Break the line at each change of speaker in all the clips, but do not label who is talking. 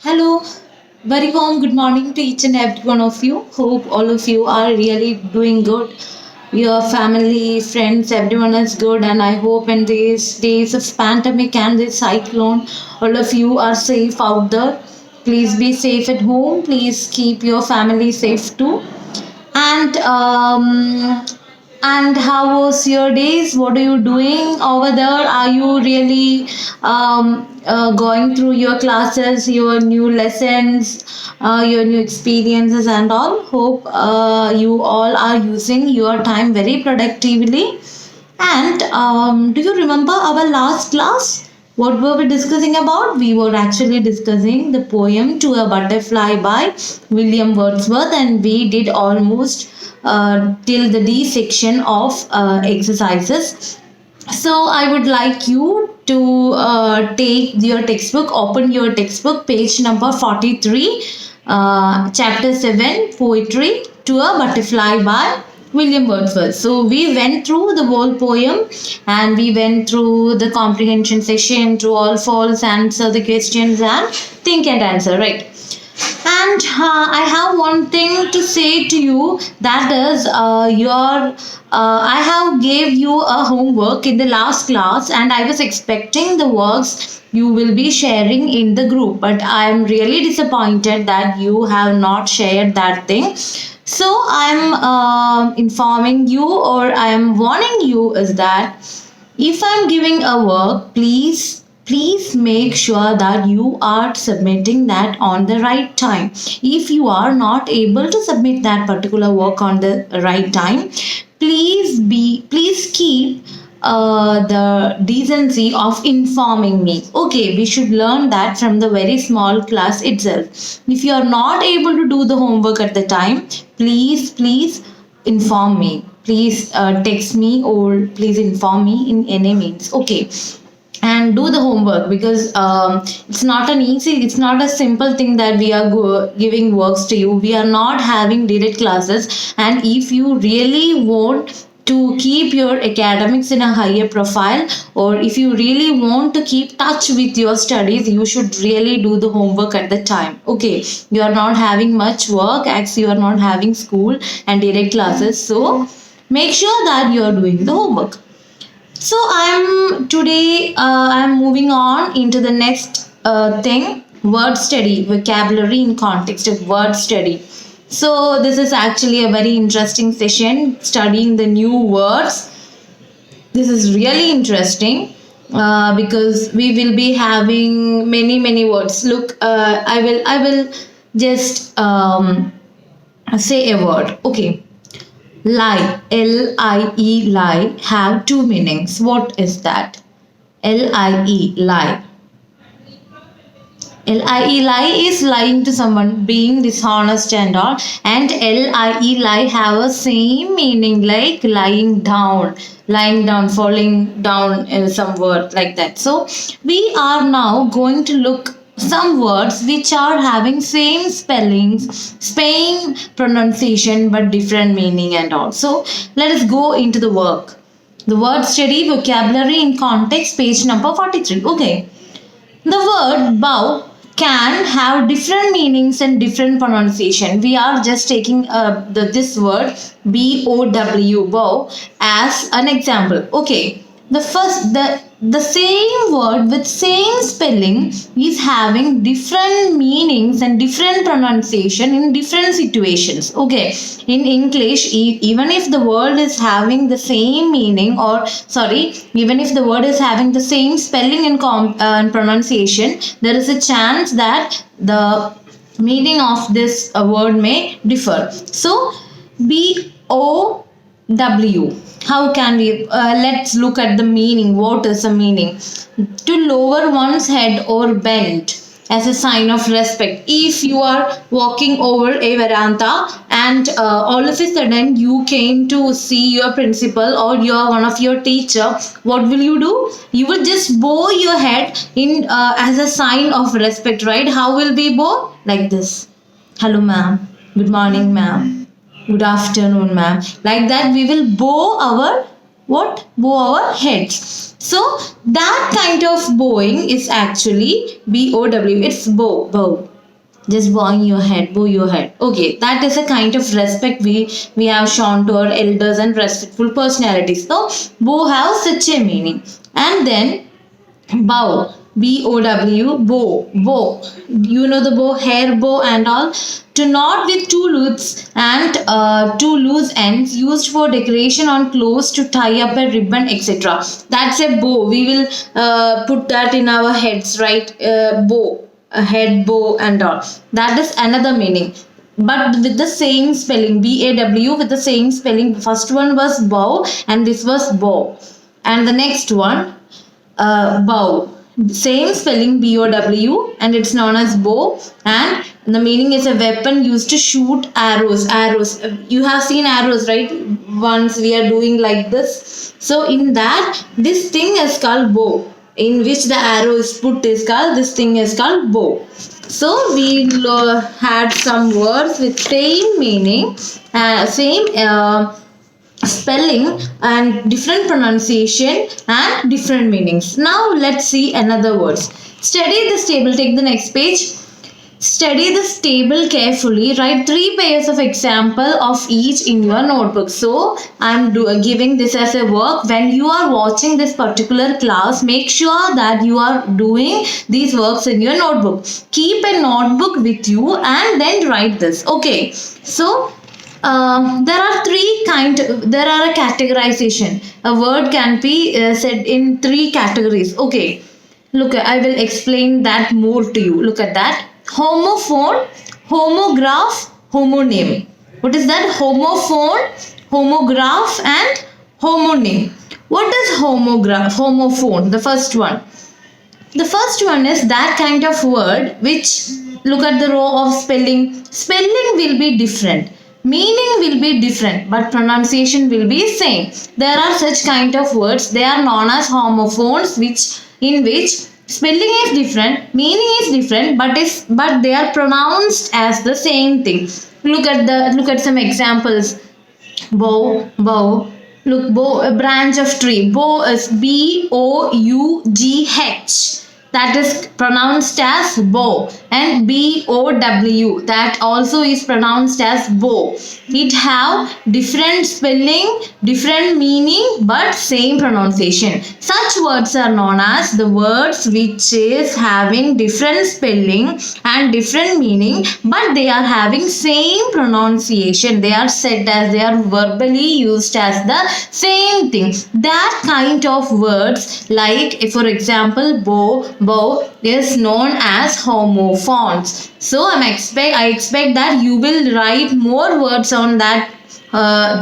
Hello, very warm good morning to each and every one of you. Hope all of you are really doing good. Your family, friends, everyone is good, and I hope in these days of pandemic and this cyclone, all of you are safe out there. Please be safe at home. Please keep your family safe too. And how was your days? What are you doing over there? Are you really going through your classes, your new lessons, your new experiences, and all? Hope you all are using your time very productively. And do you remember our last class? What were we discussing about? We were actually discussing the poem To a Butterfly by William Wordsworth, and we did almost till the D section of exercises. So I would like you to take your textbook, open your textbook, page number 43, chapter 7, Poetry to a Butterfly by William Wordsworth. So we went through the whole poem and we went through the comprehension session, true all false, answer the questions and think and answer, right? And I have one thing to say to you, that is I have gave you a homework in the last class and I was expecting the works you will be sharing in the group, but I am really disappointed that you have not shared that thing. So I am informing you, or I am warning you, is that if I'm giving a work, please make sure that you are submitting that on the right time. If you are not able to submit that particular work on the right time, please keep the decency of informing me. Okay, we should learn that from the very small class itself. If you are not able to do the homework at the time, please inform me. Please text me or please inform me in any means. Okay, and do the homework, because it's not a simple thing that we are giving works to you. We are not having direct classes, and if you really want to keep your academics in a higher profile, or if you really want to keep touch with your studies, you should really do the homework at the time. Okay, you are not having much work as you are not having school and direct classes, so make sure that you are doing the homework. So I'm moving on into the next thing, word study, vocabulary in context of word study. So this is actually a very interesting session, studying the new words. This is really interesting because we will be having many words. Look, I will just say a word. Okay. Lie, Lie, lie, have two meanings. What is that? Lie, lie. Lie is lying to someone, being dishonest and all. And lie have a same meaning like lying down, falling down in some word like that. So we are now going to look some words which are having same spellings, same pronunciation but different meaning and all. So let us go into the work. The word study, vocabulary in context, page number 43. Okay. The word bow can have different meanings and different pronunciation. We are just taking this word bow, bow, as an example. Okay, the same word with same spelling is having different meanings and different pronunciation in different situations. Okay, in English, even if the word is having the same meaning, or sorry, even if the word is having the same spelling and pronunciation, there is a chance that the meaning of this word may differ. So bow, how can we let's look at the meaning. What is the meaning? To lower one's head or bend as a sign of respect. If you are walking over a veranda and all of a sudden you came to see your principal or your one of your teacher, what will you do? You will just bow your head in as a sign of respect, right? How will we bow? Like this. Hello ma'am, good morning ma'am, good afternoon ma'am. Like that we will bow our what? Bow our heads. So that kind of bowing is actually bow. It's bow. just bowing your head, bow your head. Okay, that is a kind of respect we have shown to our elders and respectful personalities. So bow has such a meaning. And then bow, bow, bow. You know the bow, hair bow and all. To knot with two loops and two loose ends used for decoration on clothes, to tie up a ribbon, etc. That's a bow. We will put that in our heads, right? Bow, a head bow and all. That is another meaning. But with the same spelling, BAW, with the same spelling. First one was bow and this was bow. And the next one, bow, same spelling, BOW, and it's known as bow, and the meaning is a weapon used to shoot arrows. You have seen arrows, right? Once we are doing like this, so in that, this thing is called bow, in which the arrow is put, is called, this thing is called bow. So we had some words with same meaning, same spelling and different pronunciation and different meanings. Now let's see another words. Study this table. Take the next page. Study this table carefully. Write 3 pairs of example of each in your notebook. So I'm giving this as a work. When you are watching this particular class, make sure that you are doing these works in your notebook. Keep a notebook with you and then write this. Okay. So there are there are a categorization. A word can be said in 3 categories. Okay, look, I will explain that more to you. Look at that. Homophone, homograph, homonym. What is that? Homophone, homograph and homonym. What is homograph, homophone? The first one. The first one is that kind of word which, look at the row of spelling. Spelling will be different. Meaning will be different, but pronunciation will be same. There are such kind of words. They are known as homophones, in which spelling is different, meaning is different, but they are pronounced as the same thing. Look at some examples. Bow, bow. Look, bow, a branch of tree. Bow is BOUGH. That is pronounced as bow, and BOW, that also is pronounced as bow. It have different spelling, different meaning, but same pronunciation. Such words are known as the words which is having different spelling and different meaning, but they are having same pronunciation. They are said as, they are verbally used as the same thing. That kind of words, like for example bow is known as homophones. So I expect that you will write more words on that,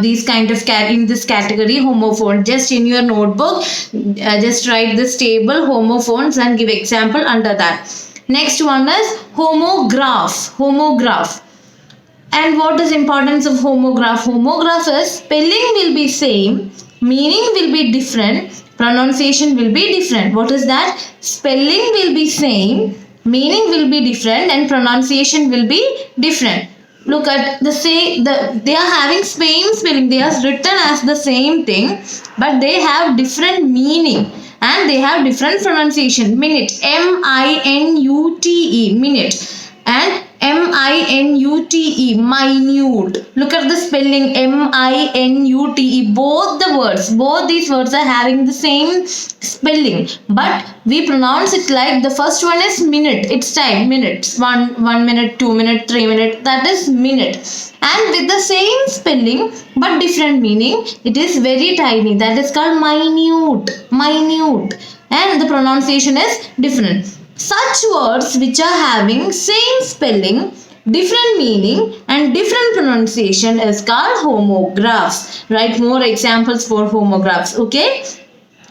these kind of in this category, homophone. Just in your notebook, just write this table, homophones, and give example under that. Next one is homograph. And what is importance of homograph? Homograph is spelling will be same, meaning will be different, pronunciation will be different. What is that? Spelling will be same, meaning will be different, and pronunciation will be different. Look at they are having same spelling. They are written as the same thing, but they have different meaning and they have different pronunciation. Minute, MINUTE, minute, and MINUTE, minute. Look at the spelling, MINUTE. Both these words are having the same spelling, but we pronounce it like, the first one is minute. It's time, minutes. 1 minute, 2 minute, 3 minute. That is minute. And with the same spelling but different meaning, it is very tiny. That is called minute. And the pronunciation is different. Such words which are having same spelling, different meaning and different pronunciation is called homographs. Write more examples for homographs. Okay.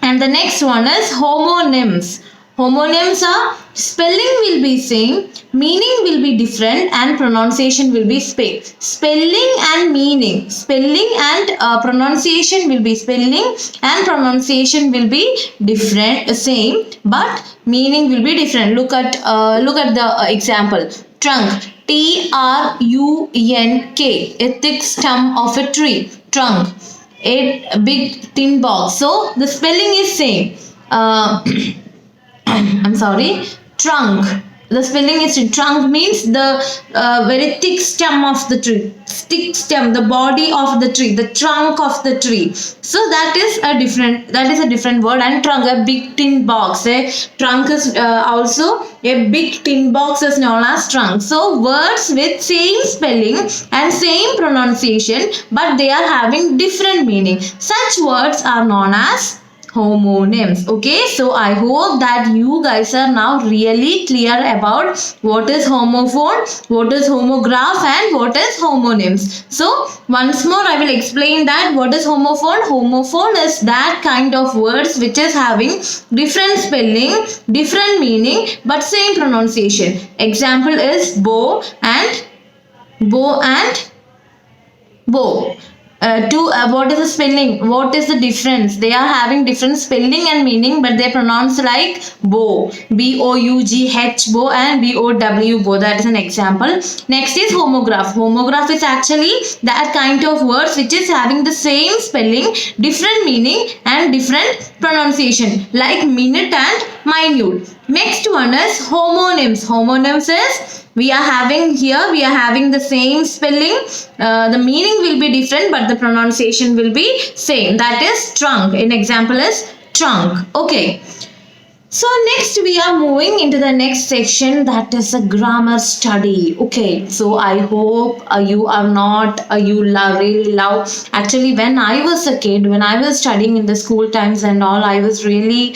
And the next one is homonyms. Homonyms are spelling will be same, meaning will be different, and pronunciation will be same. Spelling and meaning, spelling and pronunciation will be spelling, and pronunciation will be different, same, but meaning will be different. Look at the example. Trunk, TRUNK, a thick stump of a tree. Trunk, a big tin box. So the spelling is same. I'm sorry, trunk. The spelling is trunk means the very thick stem of the tree, thick stem, the body of the tree, the trunk of the tree. So that is a different word. And trunk, a big tin box. A trunk is also a big tin box is known as trunk. So words with same spelling and same pronunciation but they are having different meaning, such words are known as homonyms. Okay, so I hope that you guys are now really clear about what is homophone, what is homograph and what is homonyms. So once more I will explain that what is homophone. Homophone is that kind of words which is having different spelling, different meaning but same pronunciation. Example is bow and bow. What is the spelling? What is the difference? They are having different spelling and meaning, but they pronounce like bow, B-O-U-G-H, bow, and B-O-W, bow. That is an example. Next is homograph. Homograph is actually that kind of words which is having the same spelling, different meaning, and different pronunciation, like minute and minute. Next one is homonyms. Homonyms is we are having the same spelling, the meaning will be different but the pronunciation will be same. That is trunk. An example is trunk. Okay, so next we are moving into the next section, that is a grammar study. Okay, so I hope you are not you love really love. Actually, when I was a kid, when I was studying in the school times and all, I was really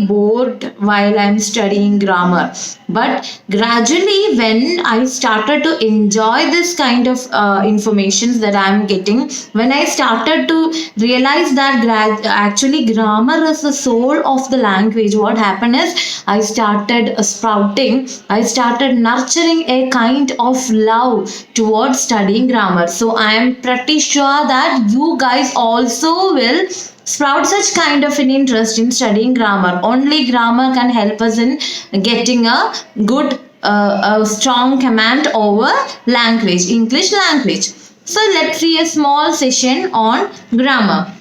bored while I'm studying grammar. But gradually, when I started to enjoy this kind of information that I'm getting, when I started to realize that actually grammar is the soul of the language, what happened is I started sprouting, I started nurturing a kind of love towards studying grammar. So I am pretty sure that you guys also will sprout such kind of an interest in studying grammar. Only grammar can help us in getting a good a strong command over language, English language. So let's see a small session on grammar.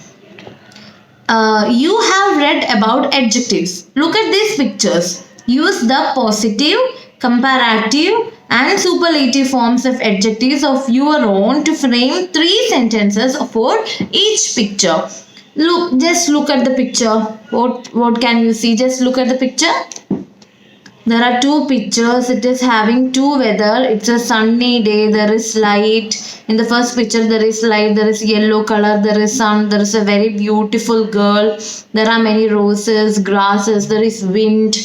You have read about adjectives. Look at these pictures. Use the positive, comparative and superlative forms of adjectives of your own to frame 3 sentences for each picture. Just look at the picture. What can you see? Just look at the picture. There are 2 pictures. It is having 2 weather. It's a sunny day. There is light. In the first picture there is light. There is yellow color. There is sun. There is a very beautiful girl. There are many roses, grasses. There is wind.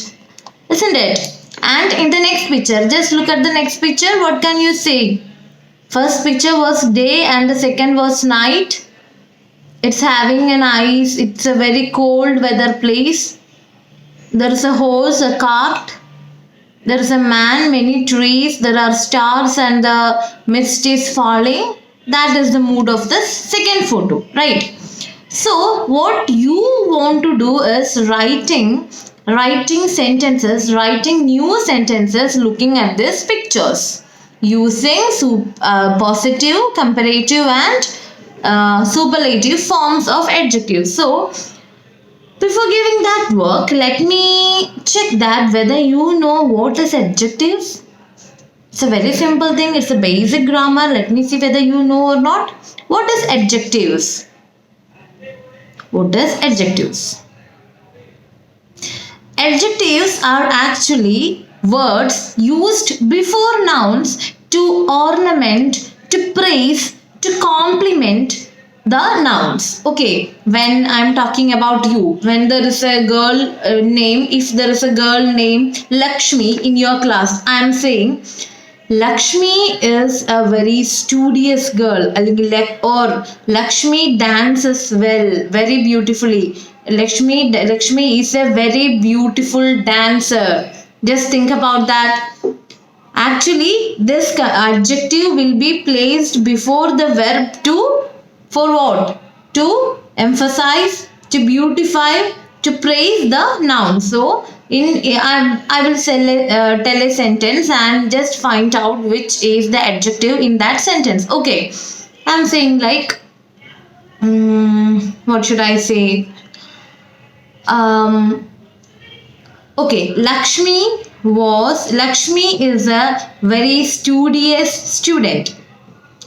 Isn't it? And in the next picture, just look at the next picture. What can you see? First picture was day and the second was night. It's having an ice. It's a very cold weather place. There is a horse, a cart. There is a man, many trees. There are stars and the mist is falling. That is the mood of the second photo, right? So what you want to do is writing sentences, writing new sentences looking at these pictures using positive, comparative and superlative forms of adjectives. So before giving that work, let me check that whether you know what is adjectives. It's a very simple thing. It's a basic grammar. Let me see whether you know or not. What is adjectives? What is adjectives? Adjectives are actually words used before nouns to ornament, to praise, to compliment the nouns. Okay, when I'm talking about you, when there is a girl name, if there is a girl named Lakshmi in your class, I'm saying Lakshmi is a very studious girl, or Lakshmi dances well, very beautifully. Lakshmi is a very beautiful dancer. Just think about that. Actually, this adjective will be placed before the verb to, for what? To emphasize, to beautify, to praise the noun. So, I will tell a sentence and just find out which is the adjective in that sentence. Okay, I'm saying like, what should I say? Okay, Lakshmi was Lakshmi is a very studious student.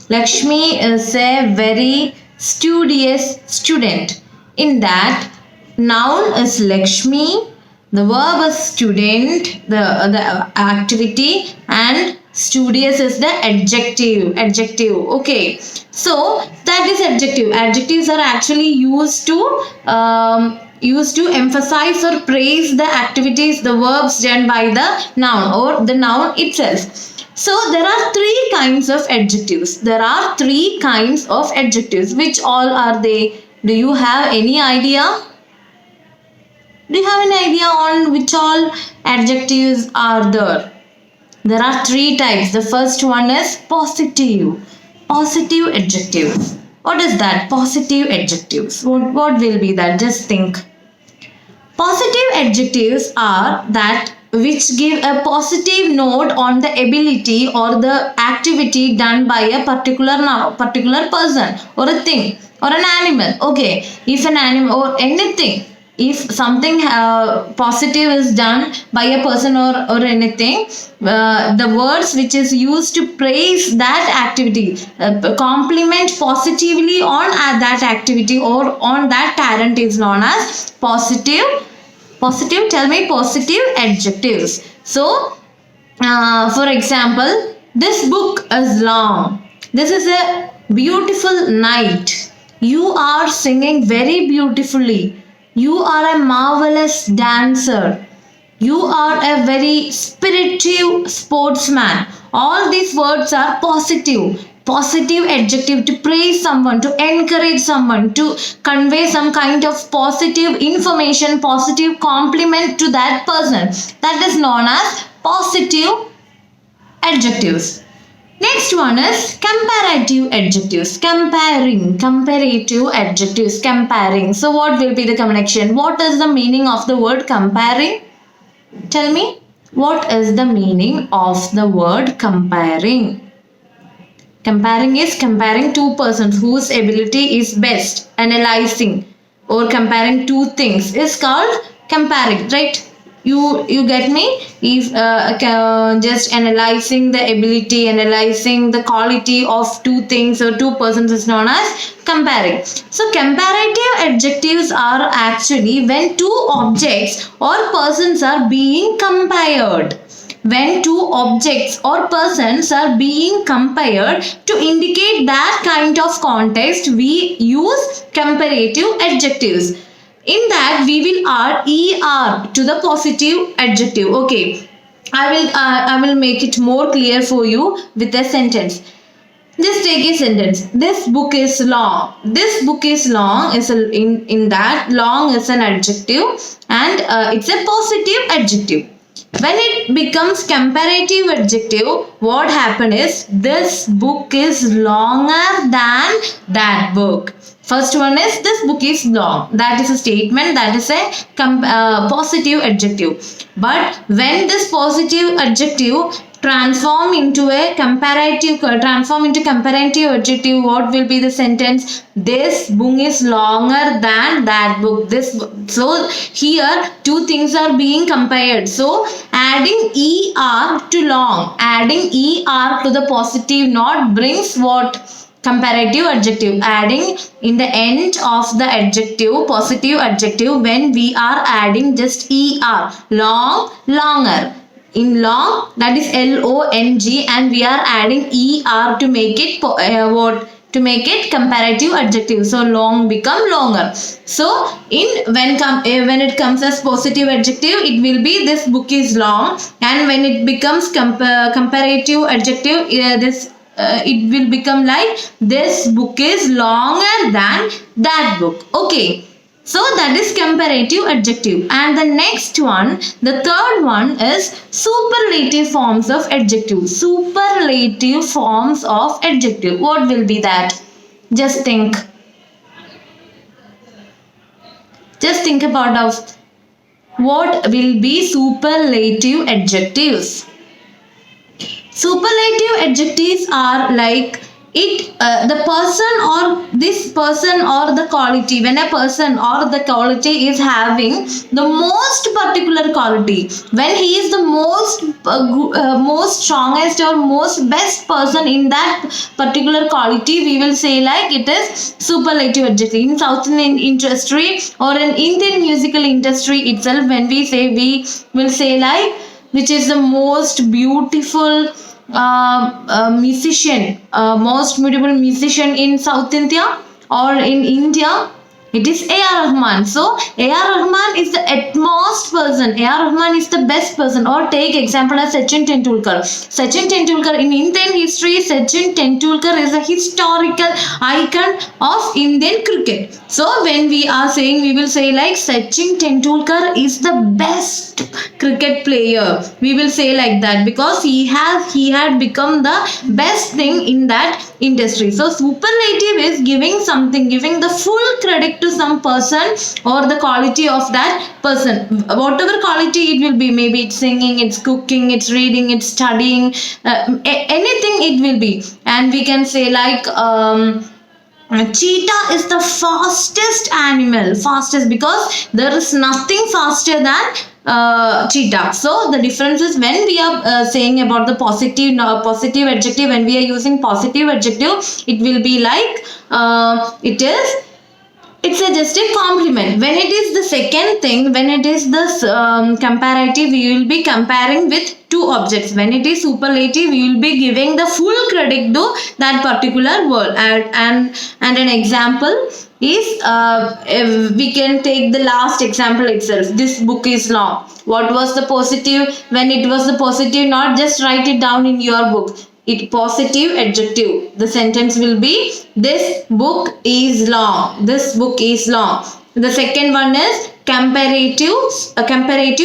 Lakshmi is a very studious student. In that, noun is Lakshmi, the verb is student, the activity, and studious is the adjective. Okay. So that is adjective. Adjectives are actually used to emphasize or praise the activities, the verbs done by the noun or the noun itself. So there are three kinds of adjectives. There are three kinds of adjectives. Which all are they? Do you have any idea? Do you have any idea on which all adjectives are there? There are three types. The first one is positive. Positive adjectives. What is that? Positive adjectives. What will be that? Just think. Positive adjectives are that which give a positive note on the ability or the activity done by a particular person or a thing or an animal. Okay, if an animal or anything, if something positive is done by a person or anything, the words which is used to praise that activity, compliment positively on that activity or on that talent is known as positive. Tell me positive adjectives. So for example, this book is long. This is a beautiful night. You are singing very beautifully. You are a marvelous dancer. You are a very spirited sportsman. All these words are positive. Positive adjective to praise someone, to encourage someone, to convey some kind of positive information, positive compliment to that person. That is known as positive adjectives. Next one is comparative adjectives. Comparative adjectives, comparing. So what will be the connection? What is the meaning of the word comparing? Tell me, what is the meaning of the word comparing? Comparing is comparing two persons whose ability is best. Analyzing or comparing two things is called comparing, right? You get me? If just analyzing the ability, analyzing the quality of two things or two persons is known as comparing. So comparative adjectives are actually when two objects or persons are being compared. When two objects or persons are being compared to indicate that kind of context, we use comparative adjectives. In that, we will add er to the positive adjective. Okay, I will make it more clear for you with a sentence. Just take a sentence. This book is long. This book is long is in that long is an adjective and it's a positive adjective. When it becomes comparative adjective, what happens is this book is longer than that book. First one is this book is long. That is a statement. That is a positive adjective. But when this positive adjective transform into comparative adjective, what will be the sentence? This book is longer than that book. So here two things are being compared. So adding er to long, adding er to the positive note brings what? Comparative adjective. Adding in the end of the adjective, positive adjective, when we are adding just er, long, longer. In long, that is long, and we are adding er to make it what? To make it comparative adjective. So long become longer. So when it comes as positive adjective, it will be this book is long, and when it becomes comparative adjective, it will become like this book is longer than that book. Okay. So that is comparative adjective. And the next one, the third one is superlative forms of adjective. Superlative forms of adjective. What will be that? Just think. Just think about of what will be superlative adjectives. Superlative adjectives are like it the person or this person or the quality, when a person or the quality is having the most particular quality, when he is the most strongest or most best person in that particular quality, we will say like it is superlative adjective. In South Indian industry or in Indian musical industry itself, when we say, we will say like which is the most beautiful musician, most beautiful musician in South India or in India, it is A.R. Rahman. So A.R. Rahman is the utmost person. A.R. Rahman is the best person. Or take example as Sachin Tendulkar. Sachin Tendulkar in Indian history, Sachin Tendulkar is a historical icon of Indian cricket. So when we are saying, we will say like Sachin Tendulkar is the best cricket player. We will say like that because he had become the best thing in that industry. So superlative is giving something, giving the full credit to some person or the quality of that person, whatever quality it will be. Maybe it's singing, it's cooking, it's reading, it's studying, anything it will be. And we can say like cheetah is the fastest animal, fastest, because there is nothing faster than cheetah. So the difference is when we are saying about the positive adjective, when we are using positive adjective, it will be like it's just a compliment. When it is the second thing, when it is the comparative, we will be comparing with two objects. When it is superlative, we will be giving the full credit to that particular word. And an example is we can take the last example itself. This book is long. What was the positive? When it was the positive, not just write it down in your book. It positive adjective. The sentence will be this book is long. This book is long. The second one is comparative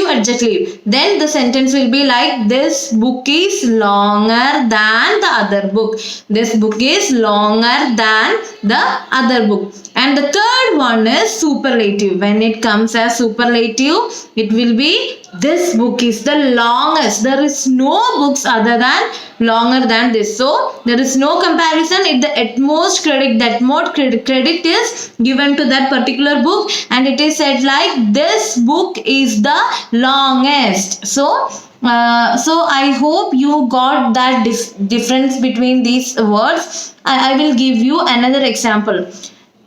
adjective. Then the sentence will be like this book is longer than the other book. This book is longer than the other book. And the third one is superlative. When it comes as superlative, it will be this book is the longest. There is no books other than longer than this. So there is no comparison. It the utmost credit, that more credit is given to that particular book, and it is said like this book is the longest. So I hope you got that difference between these words. I will give you another example.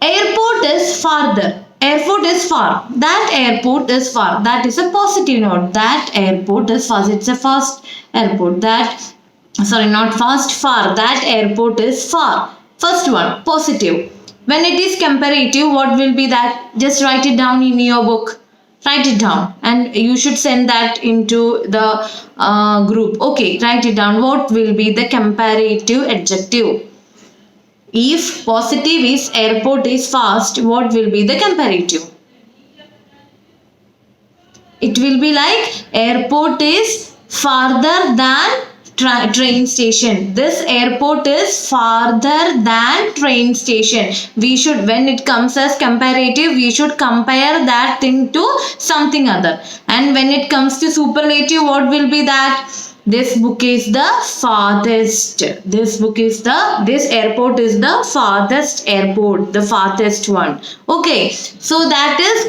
Airport is farther. Airport is far. That airport is far. That is a positive note. That airport is fast. It's a fast airport. Not fast, far. That airport is far. First one, positive. When it is comparative, what will be that? Just write it down in your book. Write it down, and you should send that into the group. Okay, write it down. What will be the comparative adjective? If positive is airport is fast, what will be the comparative? It will be like airport is farther than train station. This airport is farther than train station. We should, when it comes as comparative, we should compare that thing to something other. And when it comes to superlative, what will be that? This book is the farthest. This airport is the farthest airport, the farthest one. Okay, so that is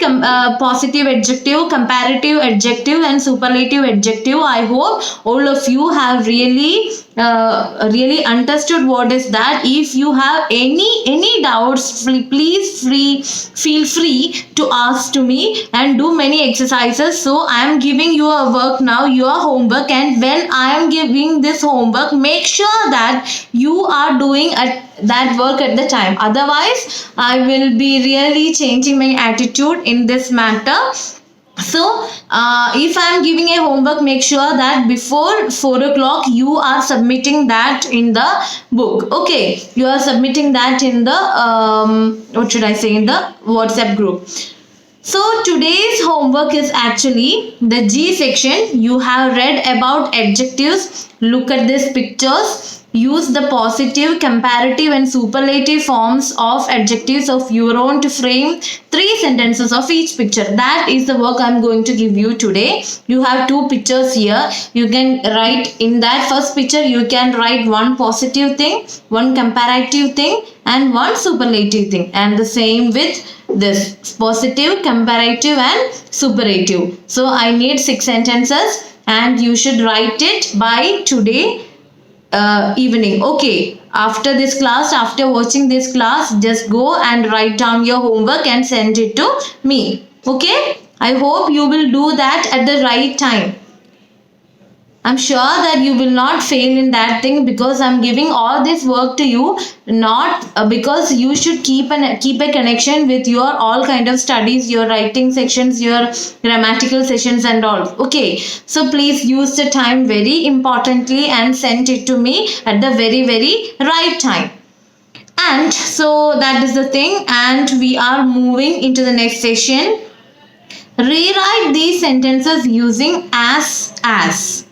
positive adjective, comparative adjective, and superlative adjective. I hope all of you have really understood what is that. If you have any doubts, please feel free to ask to me and do many exercises. So I am giving you a work now, your homework, and when I am giving this homework, make sure that you are doing that work at the time. Otherwise, I will be really changing my attitude in this matter. So, if I am giving a homework, make sure that before 4 o'clock you are submitting that in the book. Okay, you are submitting that in the in the WhatsApp group. So today's homework is actually the G section. You have read about adjectives. Look at these pictures. Use the positive, comparative, and superlative forms of adjectives of your own to frame 3 sentences of each picture. That is the work I'm going to give you today. You have 2 pictures here. You can write in that first picture, you can write 1 positive thing, 1 comparative thing, and 1 superlative thing. And the same with this positive, comparative, and superlative. So I need 6 sentences and you should write it by today evening. Okay, after this class, after watching this class, just go and write down your homework and send it to me. Okay, I hope you will do that at the right time. I'm sure that you will not fail in that thing because I'm giving all this work to you, not because you should keep a connection with your all kind of studies, your writing sections, your grammatical sessions and all. Okay, so please use the time very importantly and send it to me at the very right time. And so that is the thing, and we are moving into the next session. Rewrite these sentences using as.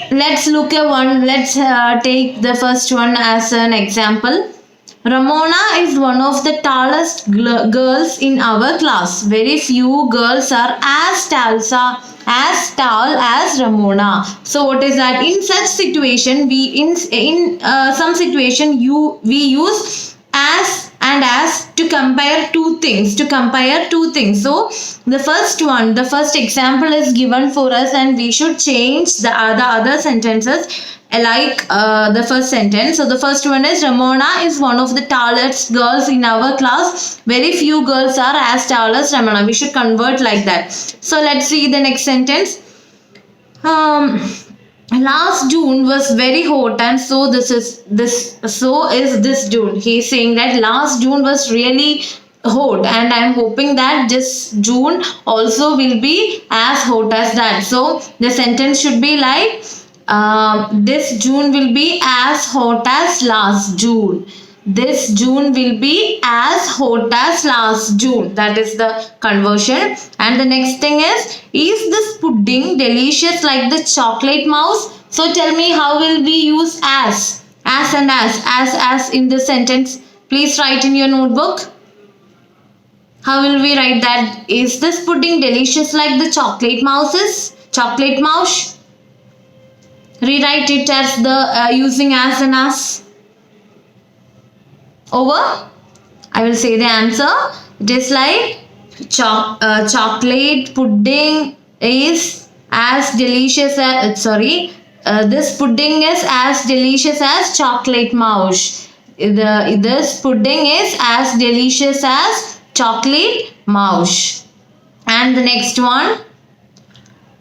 Let's look at one. Let's take the first one as an example. Ramona is one of the tallest girls in our class. Very few girls are as tall as Ramona. So what is that? In such situation, we some situation we use as and as to compare two things. So the first example is given for us, and we should change the other sentences like the first sentence. So the first one is Ramona is one of the tallest girls in our class. Very few girls are as tall as Ramona. We should convert like that. So let's see the next sentence. Last June was very hot, and so is this June. He's saying that last June was really hot, and I'm hoping that this June also will be as hot as that. So the sentence should be like this June will be as hot as last June. This June will be as hot as last June. That is the conversion. And the next thing is this pudding delicious like the chocolate mouse? So tell me, how will we use as in the sentence? Please write in your notebook. How will we write that? Is this pudding delicious like the chocolate mouse? Rewrite it as the using as and as. Over. I will say the answer. It is like chocolate pudding is as delicious as this pudding is as delicious as chocolate mouse. This pudding is as delicious as chocolate mouse. And the next one.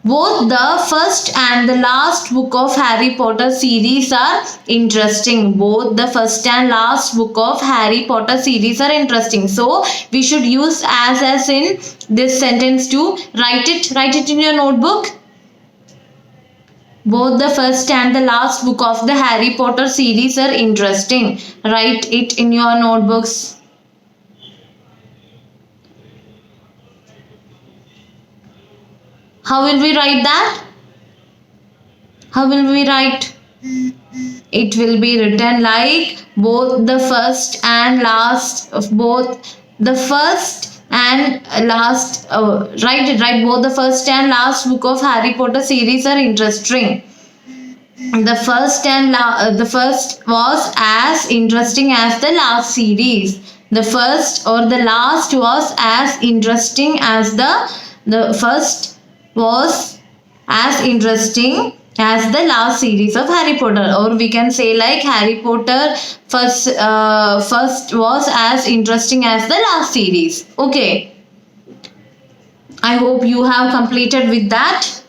Both the first and the last book of Harry Potter series are interesting. Both the first and last book of Harry Potter series are interesting. So we should use as in this sentence to write it in your notebook. Both the first and the last book of the Harry Potter series are interesting. Write it in your notebooks. How will we write that? How will we write? It will be written like both the first and last of both the first and last. Write both the first and last book of Harry Potter series are interesting. The first was as interesting as the last series. The first or the last was as interesting as the first was as interesting as the last series of Harry Potter. Or we can say like Harry Potter first was as interesting as the last series. Okay. I hope you have completed with that.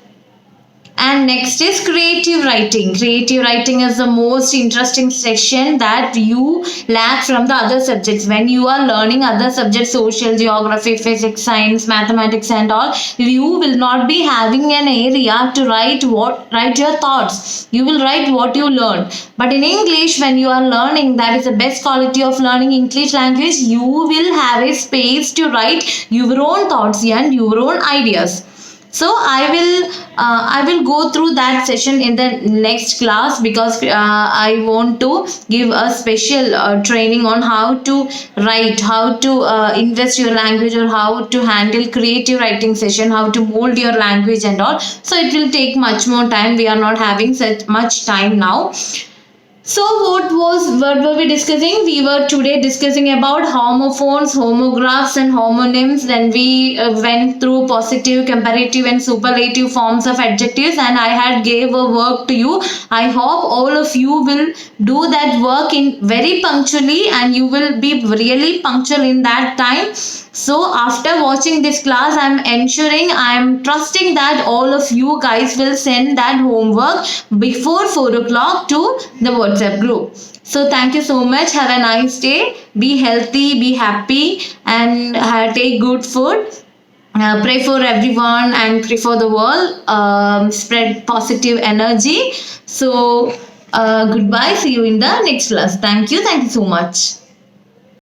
And next is creative writing. Creative writing is the most interesting section that you lack from the other subjects. When you are learning other subjects, social, geography, physics, science, mathematics and all, you will not be having an area to write your thoughts. You will write what you learn. But in English, when you are learning, that is the best quality of learning English language. You will have a space to write your own thoughts and your own ideas. So I will go through that session in the next class, because I want to give a special training on how to write, how to invest your language, or how to handle creative writing session, how to mold your language and all. So it will take much more time. We are not having such much time now. So what were we discussing? We were today discussing about homophones, homographs, and homonyms. Then we went through positive, comparative, and superlative forms of adjectives, and I had gave a work to you. I hope all of you will do that work in very punctually, and you will be really punctual in that time. So after watching this class, I'm trusting that all of you guys will send that homework before 4 o'clock to the WhatsApp group. So thank you so much. Have a nice day. Be healthy, be happy, and take good food. Pray for everyone and pray for the world. Spread positive energy. So goodbye. See you in the next class. Thank you. Thank you so much.